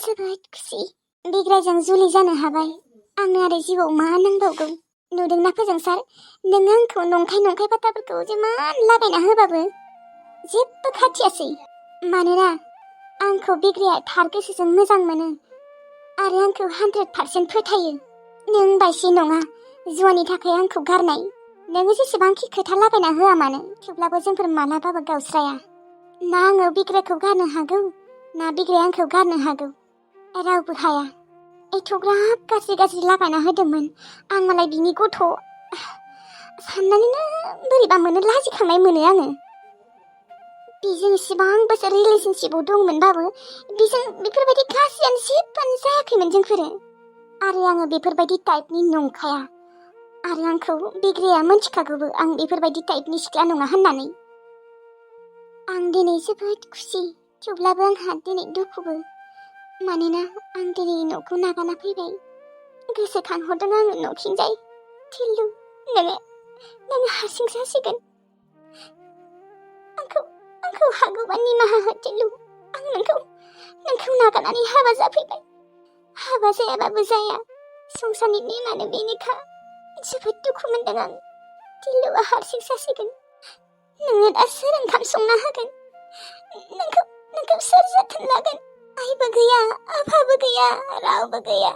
जोबोद खुसि बिग्रायजों जुलि जानो हाबाय आंनो आरो जिउआव मा नांबावगौ नुदोंना फोजोंसार नों आंखौ नंखाय बाथ्राफोरखौ जिमान लागायना होबाबो जेबो खाथियासै मानोना आंखौ बिग्राया थार गोसोजों मोजां मोनो आरो आंखौ 100% फोथायो नों बायसि नङा जुवानि थाखाय आंखौ गारनाय नोङो जेसेबांखि खोथा लागायना होआ मानो थेवब्लाबो जोंफोर मालाबाबो गावस्राया ना आङो बिग्रायखौ गारनो हागौ ना बिग्राया आंखौ गारनो हागौ रावबो हाया एथ'ग्राब गाज्रि लागायना होदोंमोन आं मालाय बिनि गथ' साननानैनो बोरैबा मोनो लाजिखांनाय मोनो आङो बेजों इसिबां बोसोर रिलेशनशिपआव दंमोनबाबो बेजों बेफोरबायदि गाज्रियानो जेबोआनो जायाखैमोन जोंफोरो आरो आङो बेफोरबायदि टाइपनि नंखाया आरो आंखौ बिग्राया मोनथिखागौबो आं बेफोरबायदि टाइपनि सिख्ला नङा होननानै आं दिनै जोबोद खुसि थेवब्लाबो आंहा दिनै दुखुबो मानोना आं दिनै न'खौ नागारना फैबाय गोसोखांहरदों आङो न'खिंजाय थिल्लु नोङो हारसिं जासिगोन आंखौ हागौबा निमाहा हो थिल्लु आं नोंखौ नागारनानै हाबा जाफैबाय हाबा जायाबाबो जाया संसारनि नेमानो बेनोखा जोबोद दुखु मोनदों आं थिल्लुआ हारसिं जासिगोन नोङो दा सोर ओंखाम संना होगोन नोंखौ सोर जोथोन लागोन आइबो गैया आफाबो गैया रावबो गैया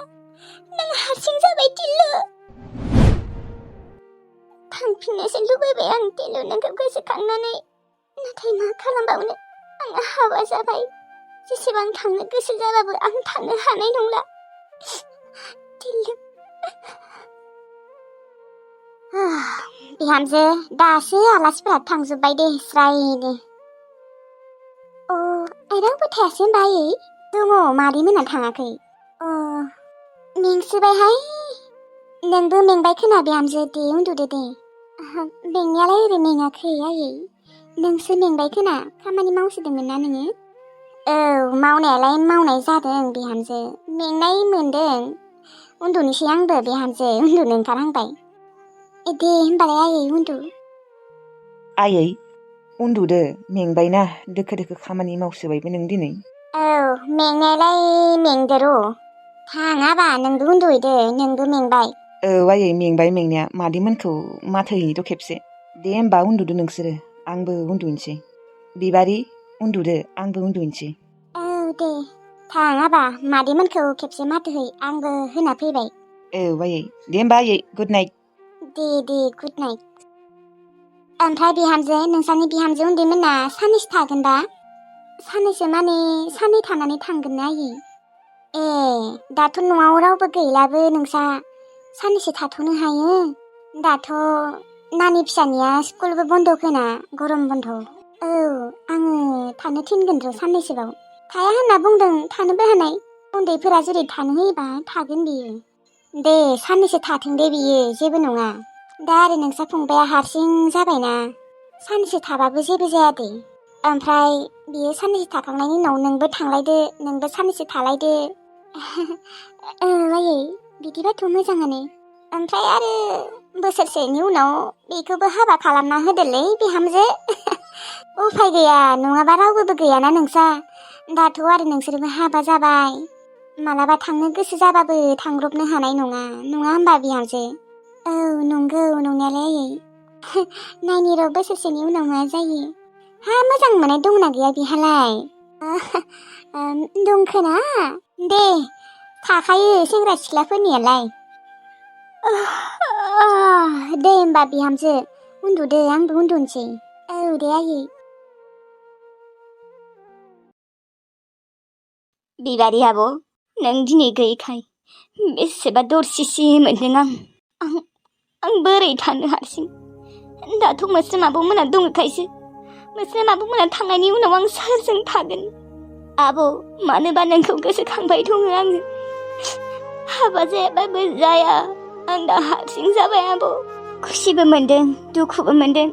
नों हारसिं जाबाय थिल्लु थांफिननोसो लुबैबाय आं थिल्लु नोंखौ गोसोखांनानै नाथाय मा खालामबावनो आं हाबा जाबाय जेसेबां थांनो गोसो जाबाबो आं थांनो हानाय नंला थिल्लु बिहामजो दासो आलासिफोरा थांजोब्बाय दे स्रायनो रावबो थायासै होनबा आयै दङ मादै मोना थाङाखै मेंसोबायहाय नोंबो मेंबाय खोना बिहामजो दे उन्दुदो दे मेंनायालाय ओरै मेङाखै आयै नोंसो मेंबाय खोना खामानि मावसोदोंमोन ना नोङो मावनायालाय मावनाय जादों बिहामजो मेंनाय मोनदों उन्दुनोसै आंबो बिहामजो उन्दुनो ओंखारहांबाय दे होमबालाय आयै उन्दु आयै उन्दुदो मेंबायना दोखो खामानि मावसोबायबो नों दिनै मेंनायालाय मेंदो र' थाङाबा नोंबो उन्दुहैदो नोंबो मेंबाय आयै मेंबाय मेंनाया मादैमोनखौ माथो हैनोथ' खेबसे दे होमबा उन्दुदो नोंसोरो आंबो उन्दुनोसै बिबारि उन्दुदो आंबो उन्दुनोसै दे थाङाबा मादैमोनखौ खेबसे माथो है आंबो होना फैबाय आयै दे होमबा आयै good night they good night ओमफ्राय बिहामजो नोंसानि बिहामजो उन्दैमोना सानैसो थागोनबा सानैसो माने साननै थानानै थांगोन ना आयै दाथ' न'आव रावबो गैलाबो नोंसा सानैसो थाथ'नो हायो दाथ' नानि फिसानिया स्कुलबो बन्द' खोना गरम बन्द' आङो थानो थिनगोन र' साननैसोबाव थाया होनना बुंदों थानोबो हानाय उन्दैफोरा जेरै थानो होयोबा थागोन बियो दे साननैसो थाथों दे बियो जेबो नङा दा आरो नोंसा फंबाया हारसिं जाबायना साननैसो थाबाबो जेबो जाया दे ओमफ्राय बियो साननैसो थाखांनायनि उनाव नोंबो थांलायदो नोंबो साननैसो थालायदो आयै बिदिबाथ' मोजाङानो ओमफ्राय आरो बोसोरसेनि उनाव बेखौबो हाबा खालामना होदोलै बिहामजो उफाय गैया नङाबा रावबोबो गैयाना नोंसा दाथ' आरो नोंसोरबो हाबा जाबाय मालाबा थांनो गोसो जाबाबो थांब्रबनो हानाय नङा होमबा बिहामजो नंगौ नंनायालाय आयै नायनि र' बोसोरसेनि उनाव मा जायो हा मोजां मोननाय दंना गैया बिहालाय दंखोना दे थाखायो सेंग्रा सिख्लाफोरनियालाय दे होमबा बिहामजो उन्दुदो आंबो उन्दुनोसै दे आयै बिबारि आब' नों दिनै गैयैखाय बेसेबा दरसिसि मोनदों आं बोरै थानो हारसिं दाथ' मोस्रोम आब'मोना दङखायसो मोस्रोम आब'मोना थांनायनि उनाव आं सोरजों थागोन आब' मानोबा नोंखौ गोसोखांबाय दङ आङो हाबा जायाबाबो जाया आं दा हारसिं जाबाय आब' खुसिबो मोनदों दुखुबो मोनदों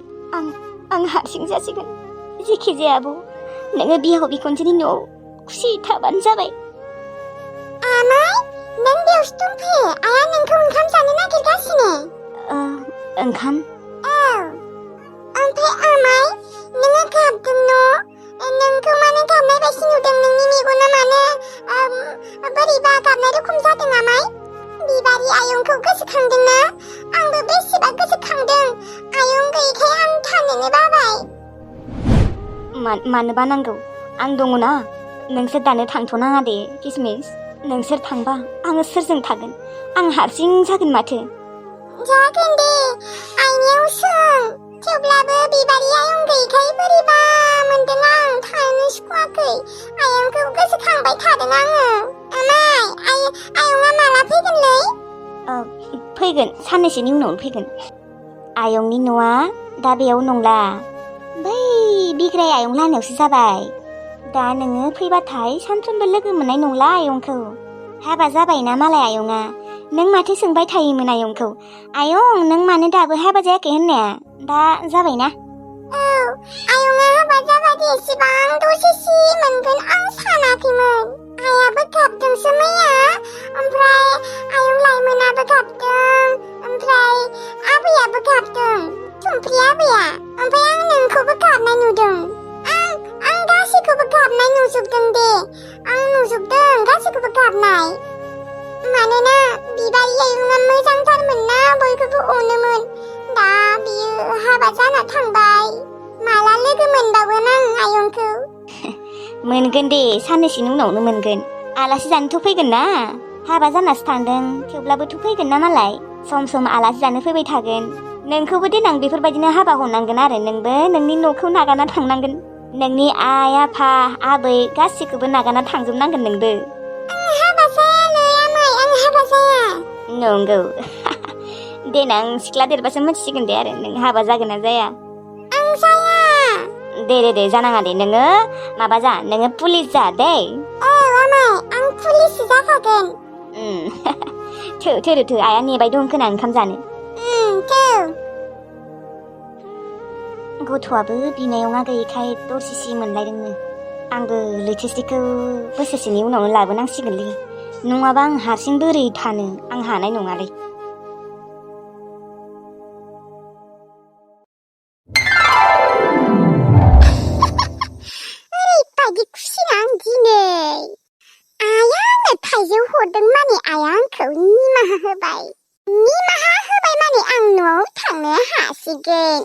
आं हारसिं जासिगोन जेखि जाया आब' नोङो बिहाव बिखुनजोनि न'आव खुसि थाबानो जाबाय आमाय नों बेयावसो दंफैयो आइया नोंखौ ओंखाम जानो नागिरगासिनो ओंखाम ओमफ्राय आमाय नोङो गाबदों न' नोंखौ मानो गाबनाय बायदि नुदों नोंनि मेगना मानो मानोबा नांगौ? आं दङना। नोंसोर दानो थांथ'नाङा दे किसमिस। नोंसोर थांबा आङो सोरजों थागोन? आं हारसिं जागोन माथो। जागोन दे, आइनियाव सों। थेवब्लाबो बिबारि आयं गैयैखाय बोरैबा मोनदों आं, थानो सुखुवाखै। आयंखौ गोसोखांबाय थादों आङो। आमाय, आयंआ माला फैगोनलै? फैगोन, साननैसोनि उनावनो फैगोन। आयंनि न'आ दा बेयाव नंला, बै बिग्राय आयं लाहानावसो जाबाय। दा नोङो फैबाथाय सानफ्रोमबो लोगो मोननाय नंला आयंखौ। हाबा जाबायना मालाय आयंआ। नों माथो सोंबाय थायोमोन आयंखौ, आयं नों मानो दाबो हाबा जायाखै होननाया? दा जाबायना? औ, आयंआ हाबा जाबादि एसेबां दसेसि मोनगोन आं सानाखैमोन। आइयाबो गाबदोंसो मैया, ओमफ्राय आयं लाइमोनाबो गाबदों, ओमफ्राय आबैयाबो गाबदों, थुमफ्रि आबैया। ओमफ्राय आं नोंखौबो गाबनाय नुदों। आं गासैखौबो गाबनाय नुजोबदों दे। आं नुजोबदों गासैखौबो गाबनाय। मानोना बिबारि आयंआ मोजांथारमोन ना, बयखौबो अनोमोन। दा बियो हाबा जाना थांबाय। माला लोगो मोनबावगोन आं आयंखौ? मोनगोन दे, साननैसोनि उनावनो मोनगोन। आलासि जानोथ' फैगोन ना। हाबा जानासो थांदों, थेवब्लाबोथ' फैगोन ना मालाय। सम सम आलासि जानो फैबाय थागोन। नोंखौबो देनां बेफोरबायदिनो हाबा हरनांगोन आरो नोंबो नोंनि न'खौ नागारना थांनांगोन। नोंनि आइ आफा आबै गासिखौबो नागारना थांजोबनांगोन नोंबो। आं हाबा जायालै आमाय, आं हाबा जाया। नंगौ। देनां सिख्ला देरबासो मिथिसिगोन दे आरो नों हाबा जागोन ना जाया। आं जाया। दे जानाङा दे, नोङो माबा जा, नोङो पुलिस जा दे। औ आमाय, आं पुलिस जाखागोन। थो आइया नेबाय दं खोना ओंखाम जानो। थौ। गथ'आबो बिमायंआ गैयैखाय दरसिसि मोनलायदोंनो। आंबो लैथोस्रिखौ बोसोरसेनि उनावनो लाबोनांसिगोनलै, नङाबा आं हारसिं बोरै थानो? आं हानाय नङालै। ओरैबायदि खुसिना आं दिनै। आइया आंनो थाइजौ हरदों माने आइया आंखौ निमाहा होबाय। निमाहा होबाय माने आं न'आव थांनो हासिगोन।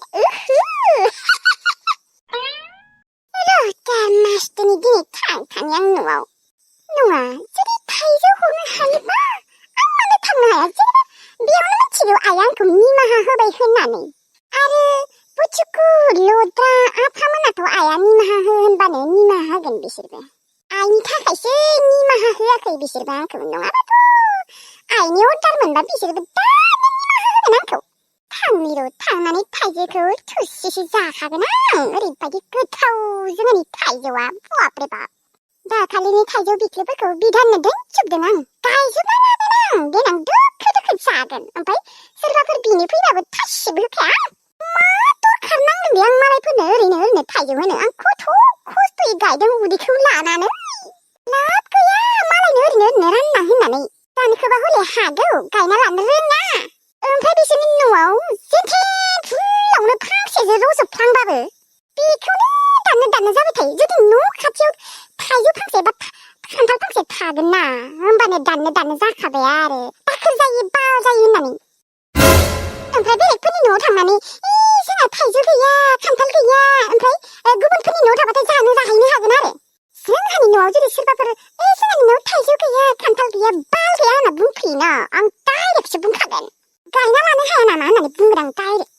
र' दा मास्तोनि दिनै थांथानि आं न'आव। नङा, जुदि थाइजौ हरनो हायोबा आं मानो थांनो हाया? जेनेबा बेयावनो मिथिगौ आइया आंखौ निमाहा होबाय होननानै। आरो बुथुकु लद्रा आफामोनाथ' आइया निमाहा हो होनबानो निमाहा होगोन बिसोरबो। आइनि थाखायसो निमाहा होआखै बिसोरबो आंखौ, नङाबाथ' आइनि अर्डार मोनबा बिसोरबो दानो निमाहा होगोन आंखौ। थांनानै थाइजौखौ थुसिसे जाखागोन आं। ओरैबायदि गोथाव जोंनि थाइजौआ, बापरे बाप। दाखालिनि थाइजौ बिख्लोफोरखौ बिधाननो दोनजोबदों आं। गायजोबना लादों आं, देनां दोखो जागोन। ओमफ्राय सोरबाफोर बिनो फैबाबो थाइसेबो होखाया आं। मा दरखार नांदों दे आं मालायफोरनो ओरैनो थाइजौ होनो? आं खथ' खस्थ'यै गायदों उदैखौ लानानै। लाब गैया मालायनो ओरैनो रानना होननानै। जानोखोबा हले हागौ, गायना लानो रोङा। ओमफ्राय बिसोरनि न'आव जेथे फुलावनो फांसेसो रजोबफ्लांबाबो बेखौनो दाननो जाबाय थायो। जुदि न' खाथियाव थाइजौ फांसे बा खान्थाल फांसे थागोन ना, होमबानो दाननो जाखाबाय आरो दाखोर जायो बाल जायो होननानै। ओमफ्राय बेलेगफोरनि न'आव थांनानै जोंहा थाइजौ गैया, खान्थाल गैया, ओमफ्राय गुबुनफोरनि न'आव थाबाथाय जाहैनो हागोन आरो। जोंहानि न'आव जुदि सोरबाफोर जोंहानि न'आव थाइजौ गैया, खान्थाल गैया, बाल गैया होनना बुंफैयोना, आं डाइरेक्टसो बुंखागोन। गायना लानो हाया नामा होननानै बुंगोन आं डाइरेक्ट।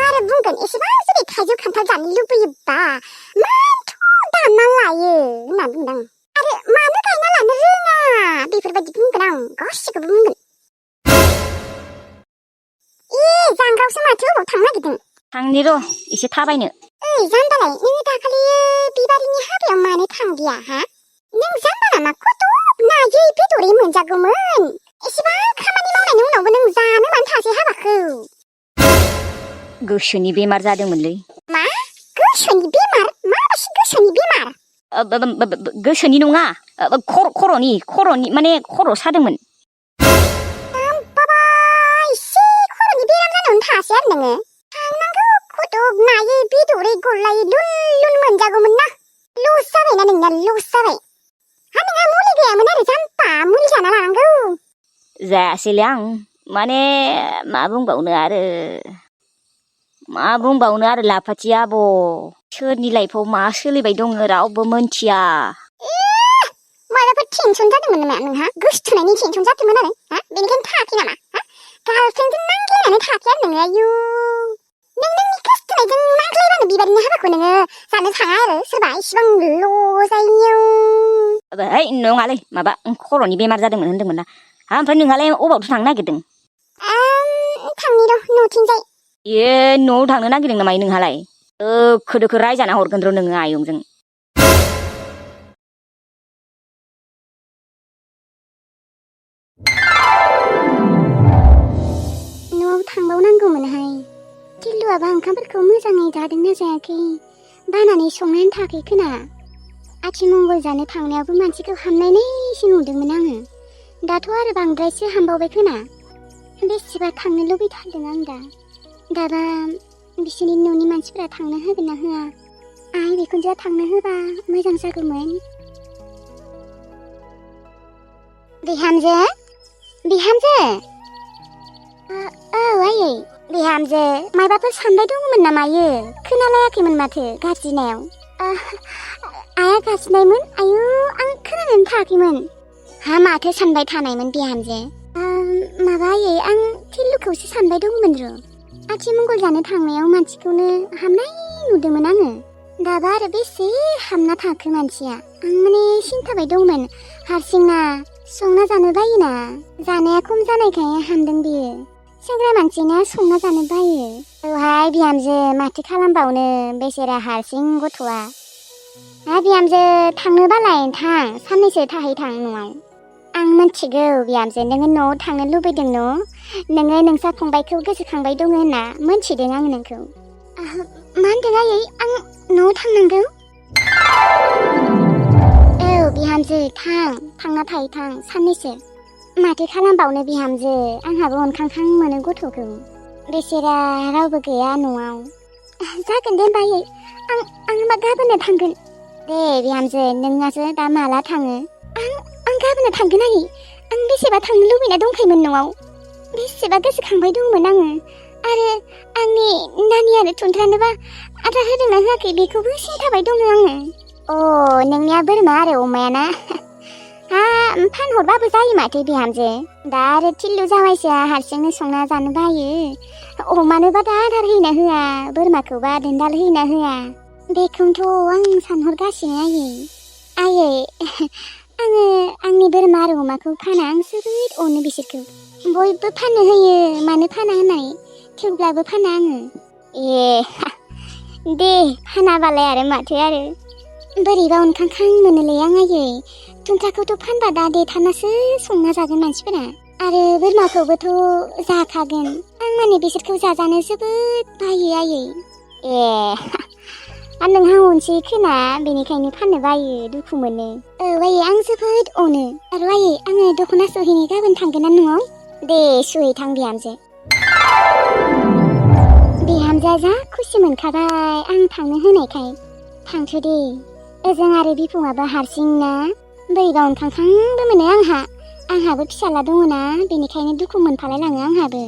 आरो बुंगोन एसेबां जुदि थाइजौ खान्थाल जानो लुबैयोबा मानोथ' दानना लायो होनना बुंदों आं। आरो मानो गायना लानो रोङा बेफोरबायदि बुंगोन आं, गासिखौबो बुंगोन। जांगावसो माथो, अबाव थांनो नागिरदों? थांनि र', एसे थाबायनो। ओइ जाम्बालाय, नोङो दाखालि बिबारिनि हाबायाव मानो थांदिया हा? नों जाम्बा नामा? खथ' नायै बेदरै मोनजागौमोन। एसेबां खामानि मावनायनि उनावबो नों जानो मानो थाङासै हाबाखौ? गोसोनि बेमार जादोंमोनलै। मा? गोसोनि बेमार? माबासि गोसोनि बेमार? गोसोनि नङा, खर'नि माने खर' सादोंमोन। बाबा, एसे खर'नि बेराम जानायावनो थाङासै आरो नोङो? थांनांगौ, खथ' नायै बेदरै गरलायै लुन मोनजागौमोन ना। लस जाबायना नोंना, लस जाबाय। हा, नोंहा मुलि गैयामोन आरो जाम्बा, मुलि जाना लानांगौ। जायासैलै आं, माने मा बुंबावनो आरो लाफाथि आब'। सोरनि लाइफआव मा सोलिबाय दङ रावबो मोनथिया। माबाफोर टेनसन जादोंमोन नामा नोंहा? गोसथोनायनि टेनसन जादोंमोन आरो बेनिखायनो थायाखै नामा? गार्लफ्रेन्डजों नांज्लायनानै थायाखै आरो नोङो आयु। नोंनि गोसथोनायजों नांज्लायबानो बिबारनि हाबाखौ नोङो जानो थाङा आरो सोरबा इसिबां ल' जायो। है नङालै माबा खर'नि बेमार जादोंमोन होन्दोंमोन ना। ओमफ्राय नोंहालाय अबावथो थांनो नागिरदों? थांनि र' न'थिंजाय। न'आव थांनो नागिरदों नामा नोंहालाय? दोखो दोखो रायजाना हरगोन र' नोङो आयंजों। न'आव थांबावनांगौमोनहाय। टिल्लुआबा ओंखामफोरखौ मोजाङै जादोंना जायाखै? बानानै संनानै थाखै खोना। आथिमंगल जानो थांनायावबो मानसिखौ हामनायनायसो नुदोंमोन आङो। दाथ' आरो बांद्रायसो हामबावबाय खोना। बेसेबा थांनो लुबैथारदों आं दाबा बिसोरनि न'नि मानसिफोरा थांनो होगोन ना होआ? आइ बिखुनजोआ थांनो होबा मोजां जागौमोन। बिहामजो औ आयै। बिहामजो मायबाफोर सानबाय दङमोन ना मायो? खोनालायाखैमोन माथो गाबज्रिनायाव। आइया गाबज्रिनायमोन? आयु आं खोनानोनो थायाखैमोन। हा माथो सानबाय थानायमोन बिहामजो? माबा आयै आं टिल्लुखौसो सानबाय दङमोन र'। आथिमंगल जानो थांनायाव मानसिखौनो हामनाय नुदोंमोन आङो। दाबा आरो बेसे हामना थाखो मानसिया? आं माने सिन्थाबाय दंमोन। हारसिंना संना जानो बायोना। जानाया खम जानायखाय हामदों बियो। सेंग्रा मानसिना संना जानो बायो। औहाय बिहामजो माथो खालामबावनो बेसेरा हारसिं गथ'आ। बिहामजो थांनोबालाय थां साननैसो थाहैथां न'आव। आं मिथिगौ बिहामजो नोङो न'आव थांनो लुबैदों नोङो नोंसा फंबायखौ गोसोखांबाय दङ होनना मोनथिदों आं नोंखौ। मा होनदों आयै? आं न'आव थांनांगौ? औ बिहामजो थांना थाहैथां साननैसो। माथो खालामबावनो बिहामजो आंहाबो अनखांखां मोनो गथ'खौ। बेसेरा रावबो गैया न'आव। जागोन दे होमबा आयै आं होमबा गाबोननो थांगोन। दे बिहामजो नोंहासो दा माला थाङो? आं गाबोननो थांगोन आयै। आं बेसेबा थांनो लुबैना दंखायोमोन न'आव। बेसेबा गोसोखांबाय दंमोन आङो। आरो आंनि नानियानो थुनथ्रानोबा आदार होदोंना होआखै बेखौबो सिन्थाबाय दङ आङो। नोंनिया बोरमा आरो अमायाना? फानहरबाबो जायो माथो बिहामजो। दा आरो टिल्लु जावायसोआ हारसिंनो संना जानो बायो। अमानोबा दा आदार होयोना होआ? बोरमाखौबा दोनदाल होयोना होआ? बेखौनोथ' आं सानहरगासिनो आयै आङो आंनि बोरमा आरो अमाखौ फाना। आं जोबोद अनो बिसोरखौ। बयबो फाननो होयो मानो फाना होननानै, थेवब्लाबो फाना आङो। दे फानाबालाय आरो माथो आरो। बोरैबा अनखांखां मोनोलै आं आयै। थुनथ्राखौथ' फानबा दा देथारनासो संना जागोन मानसिफोरा। आरो बोरमाखौबोथ' जाखागोन। आं माने बिसोरखौ जाजानो जोबोद बायो आयै। नोंहा अनसै खोना बेनिखायनो फाननो बायो दुखु मोनो। औ आयै आं जोबोद अनो। आरो आयै आङो दख'ना सुहैनो गाबोन थांगोन ना न'आव? दे सुहैथां बिहामजो। बिहामजोआ जा खुसि मोनखाबाय आं थांनो होनायखाय। थांथो दे। ओजों आरो बिफुङाबो हारसिंना बोरैबा अनखांखांबो मोनो आंहाबो फिसाला दङना बेनिखायनो दुखु मोनफालाय लाङो आंहाबो।